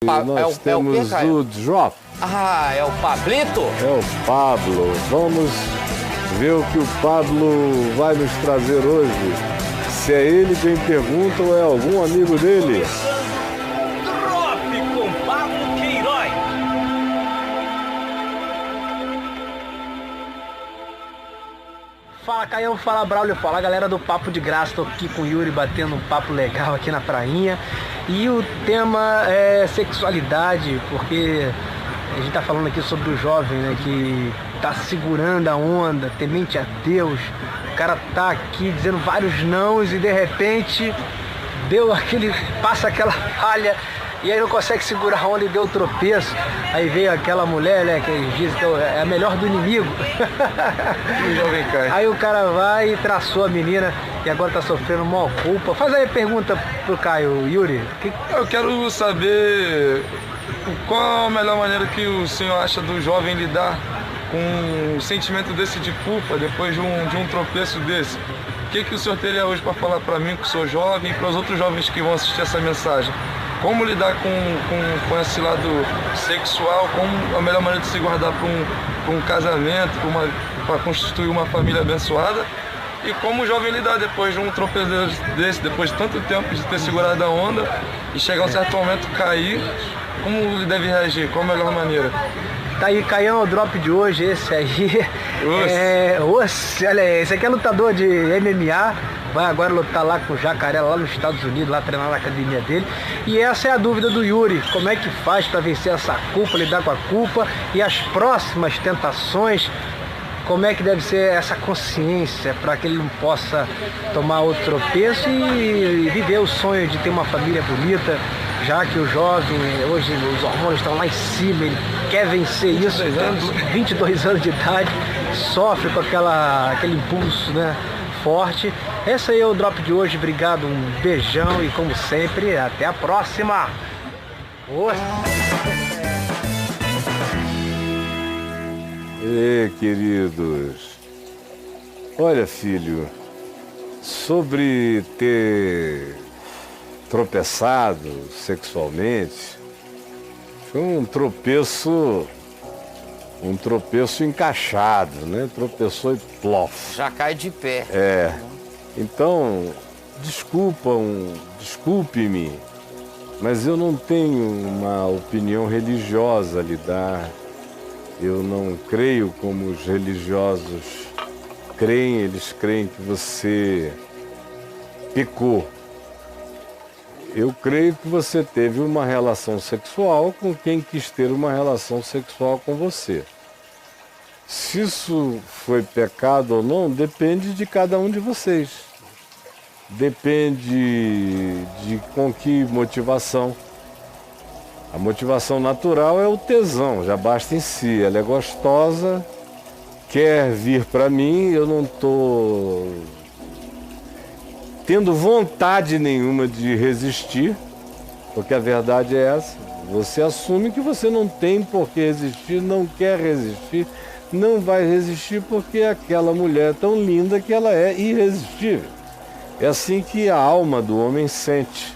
nós temos o Drop. Ah, é o Pablito? É o Pablo. Vamos ver o que o Pablo vai nos trazer hoje. Se é ele quem pergunta ou é algum amigo dele. Drop com Pablo Queiroz. Fala Caião, fala Braulio, fala galera do Papo de Graça. Tô aqui com o Yuri batendo um papo legal aqui na prainha. E o tema é sexualidade, porque a gente tá falando aqui sobre o jovem, né, que tá segurando a onda, temente a Deus. O cara tá aqui dizendo vários nãos e de repente passa aquela falha e aí não consegue segurar a onda e deu o tropeço. Aí veio aquela mulher, né, que diz que é a melhor do inimigo. Aí o cara vai e traçou a menina e agora tá sofrendo maior culpa. Faz aí a pergunta pro Caio, Yuri. Eu quero saber qual a melhor maneira que o senhor acha do jovem lidar com um sentimento desse de culpa depois de um tropeço desse. O que o senhor teria hoje para falar para mim, que sou jovem, e para os outros jovens que vão assistir essa mensagem? Como lidar com esse lado sexual, como a melhor maneira de se guardar para um casamento, para constituir uma família abençoada, e como o jovem lidar depois de um tropeço desse, depois de tanto tempo de ter segurado a onda e chegar a um certo momento cair, como ele deve reagir, qual a melhor maneira? Tá aí, Caião, o drop de hoje, esse aí. Olha aí, esse aqui é lutador de MMA. Vai agora lutar lá com o Jacaré, lá nos Estados Unidos, lá treinar na academia dele. E essa é a dúvida do Yuri. Como é que faz para vencer essa culpa, lidar com a culpa e as próximas tentações? Como é que deve ser essa consciência para que ele não possa tomar outro tropeço e viver o sonho de ter uma família bonita, já que o jovem, hoje os hormônios estão lá em cima, ele quer vencer isso, 22 anos de idade, sofre com aquele impulso, né, forte. Esse aí é o drop de hoje, obrigado, um beijão e como sempre, até a próxima! Queridos, olha, filho, sobre ter tropeçado sexualmente, foi um tropeço encaixado, né? Tropeçou e plof. Já cai de pé. Então, desculpe-me, mas eu não tenho uma opinião religiosa a lhe dar. Eu não creio como os religiosos creem, eles creem que você pecou. Eu creio que você teve uma relação sexual com quem quis ter uma relação sexual com você. Se isso foi pecado ou não, depende de cada um de vocês. Depende de com que motivação. A motivação natural é o tesão, já basta em si. Ela é gostosa, quer vir para mim, eu não estou tendo vontade nenhuma de resistir, porque a verdade é essa. Você assume que você não tem por que resistir, não quer resistir, não vai resistir porque aquela mulher é tão linda que ela é irresistível. É assim que a alma do homem sente.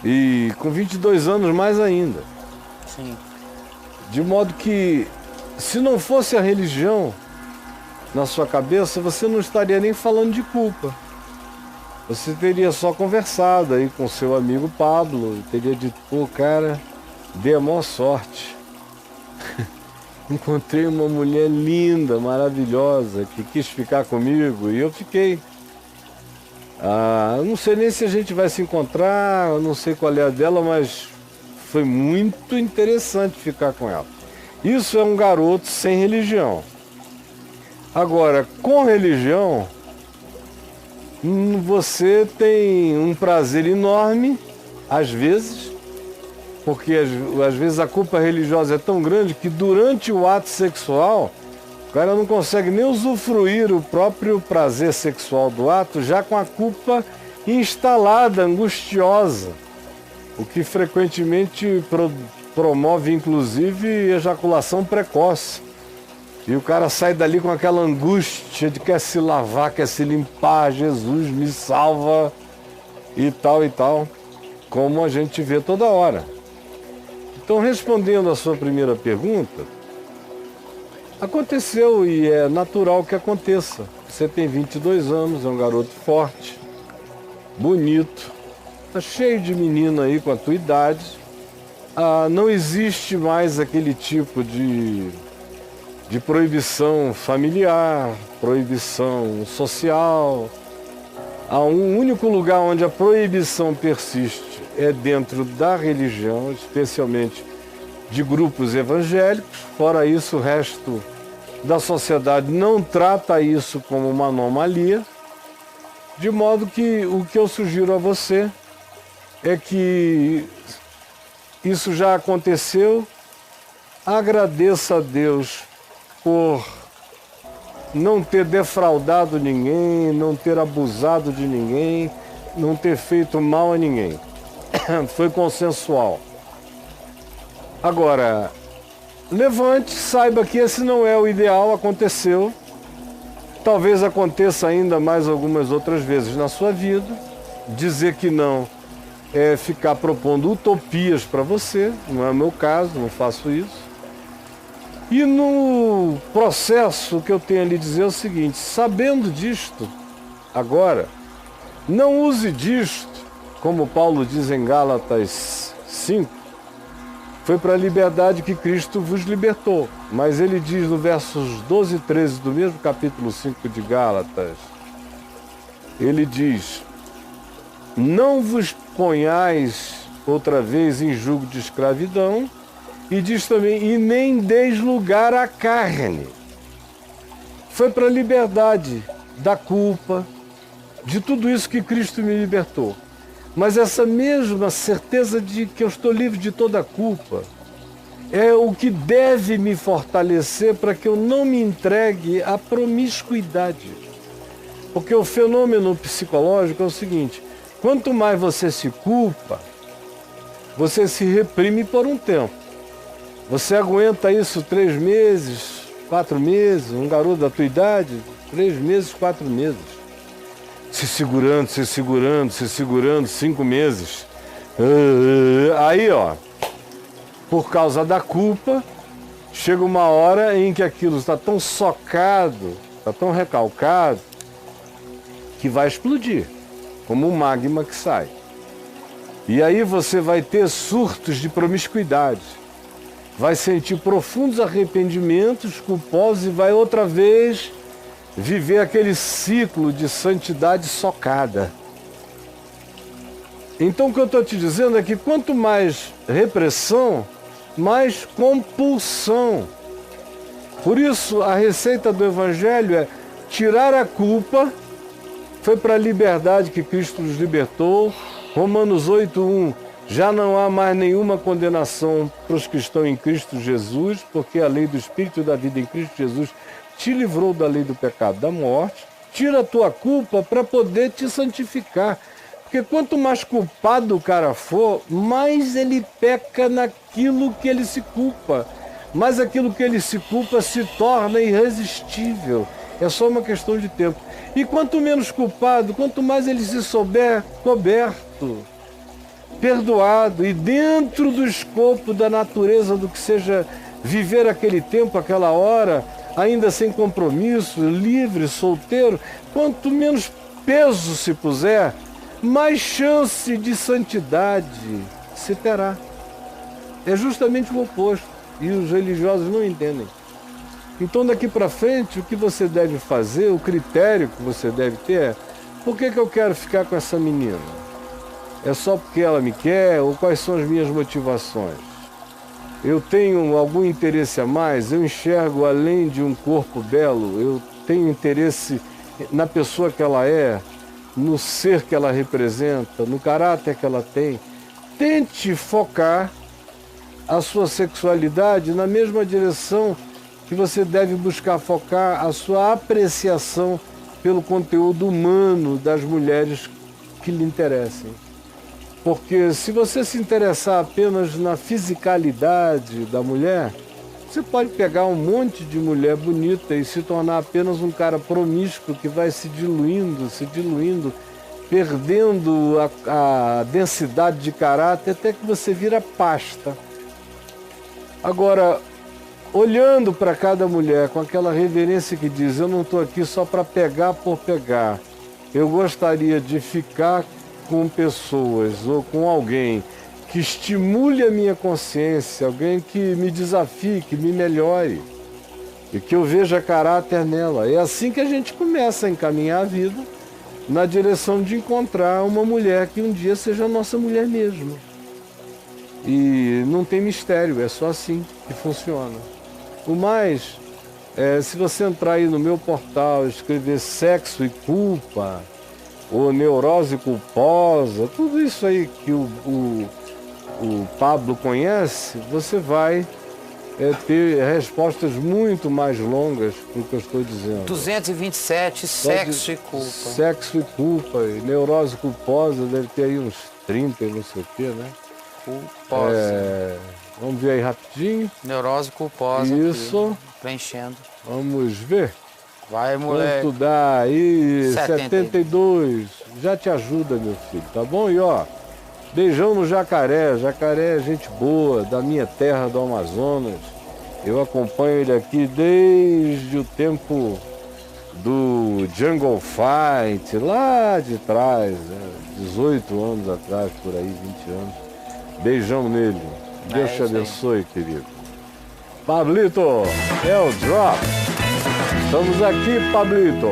E com 22 anos mais ainda. Sim. De modo que, se não fosse a religião na sua cabeça, você não estaria nem falando de culpa. Você teria só conversado aí com seu amigo Pablo, teria dito, pô, cara, dei a maior sorte. Encontrei uma mulher linda, maravilhosa, que quis ficar comigo e eu fiquei. Não sei nem se a gente vai se encontrar, eu não sei qual é a dela, mas foi muito interessante ficar com ela. Isso é um garoto sem religião. Agora, com religião, você tem um prazer enorme, às vezes, porque às vezes a culpa religiosa é tão grande que durante o ato sexual, o cara não consegue nem usufruir o próprio prazer sexual do ato, já com a culpa instalada, angustiosa, o que frequentemente promove, inclusive, ejaculação precoce. E o cara sai dali com aquela angústia de quer se lavar, quer se limpar, Jesus me salva, e tal, como a gente vê toda hora. Então, respondendo à sua primeira pergunta, aconteceu e é natural que aconteça. Você tem 22 anos, é um garoto forte, bonito, tá cheio de menina aí com a tua idade. Não existe mais aquele tipo de proibição familiar, proibição social. Há um único lugar onde a proibição persiste é dentro da religião, especialmente de grupos evangélicos. Fora isso, o resto da sociedade não trata isso como uma anomalia, de modo que o que eu sugiro a você é que isso já aconteceu, agradeça a Deus por não ter defraudado ninguém, não ter abusado de ninguém, não ter feito mal a ninguém. Foi consensual. Agora, levante, saiba que esse não é o ideal, aconteceu. Talvez aconteça ainda mais algumas outras vezes na sua vida. Dizer que não é ficar propondo utopias para você, não é o meu caso, não faço isso. E no processo, o que eu tenho a lhe dizer é o seguinte: sabendo disto, agora, não use disto, como Paulo diz em Gálatas 5, foi para a liberdade que Cristo vos libertou. Mas ele diz no versos 12 e 13 do mesmo capítulo 5 de Gálatas, ele diz: não vos ponhais outra vez em jugo de escravidão. E diz também, e nem deis lugar à carne. Foi para a liberdade da culpa, de tudo isso que Cristo me libertou. Mas essa mesma certeza de que eu estou livre de toda a culpa é o que deve me fortalecer para que eu não me entregue à promiscuidade. Porque o fenômeno psicológico é o seguinte: quanto mais você se culpa, você se reprime por um tempo. Você aguenta isso 3 meses, 4 meses, um garoto da tua idade, 3 meses, 4 meses. Se segurando, 5 meses. Aí, ó, por causa da culpa, chega uma hora em que aquilo está tão socado, está tão recalcado, que vai explodir, como um magma que sai. E aí você vai ter surtos de promiscuidade. Vai sentir profundos arrependimentos culposos e vai outra vez viver aquele ciclo de santidade socada. Então o que eu estou te dizendo é que quanto mais repressão, mais compulsão. Por isso a receita do Evangelho é tirar a culpa, foi para a liberdade que Cristo nos libertou. Romanos 8:1. Já não há mais nenhuma condenação para os que estão em Cristo Jesus, porque a lei do Espírito e da vida em Cristo Jesus te livrou da lei do pecado, da morte. Tira a tua culpa para poder te santificar. Porque quanto mais culpado o cara for, mais ele peca naquilo que ele se culpa. Mais aquilo que ele se culpa se torna irresistível. É só uma questão de tempo. E quanto menos culpado, quanto mais ele se souber coberto, perdoado e dentro do escopo da natureza do que seja viver aquele tempo, aquela hora, ainda sem compromisso, livre, solteiro, quanto menos peso se puser, mais chance de santidade se terá. É justamente o oposto, e os religiosos não entendem. Então daqui para frente o que você deve fazer, o critério que você deve ter é: por que eu quero ficar com essa menina? É só porque ela me quer ou quais são as minhas motivações? Eu tenho algum interesse a mais? Eu enxergo além de um corpo belo? Eu tenho interesse na pessoa que ela é, no ser que ela representa, no caráter que ela tem? Tente focar a sua sexualidade na mesma direção que você deve buscar focar a sua apreciação pelo conteúdo humano das mulheres que lhe interessem. Porque se você se interessar apenas na fisicalidade da mulher, você pode pegar um monte de mulher bonita e se tornar apenas um cara promíscuo que vai se diluindo, perdendo a densidade de caráter até que você vira pasta. Agora, olhando para cada mulher com aquela reverência que diz, eu não estou aqui só para pegar por pegar. Eu gostaria de ficar com pessoas ou com alguém que estimule a minha consciência, alguém que me desafie, que me melhore e que eu veja caráter nela. É assim que a gente começa a encaminhar a vida na direção de encontrar uma mulher que um dia seja a nossa mulher mesmo. E não tem mistério, é só assim que funciona. O mais, se você entrar aí no meu portal, escrever sexo e culpa, ou neurose culposa, tudo isso aí que o Pablo conhece, você vai ter respostas muito mais longas para o que eu estou dizendo. 227, sexo e culpa. Sexo e culpa, e neurose culposa, deve ter aí uns 30 e não sei o quê, né? Culposa. Vamos ver aí rapidinho. Neurose culposa. Isso. Aqui, preenchendo. Vamos ver. Vai, moleque. Quanto dá aí? 72. 72. Já te ajuda, meu filho, tá bom? E ó, beijão no Jacaré. Jacaré é gente boa, da minha terra do Amazonas. Eu acompanho ele aqui desde o tempo do Jungle Fight, lá de trás, 18 anos atrás, por aí, 20 anos. Beijão nele. Deus te abençoe, querido. Pablito, é o Drop. Estamos aqui, Pablito.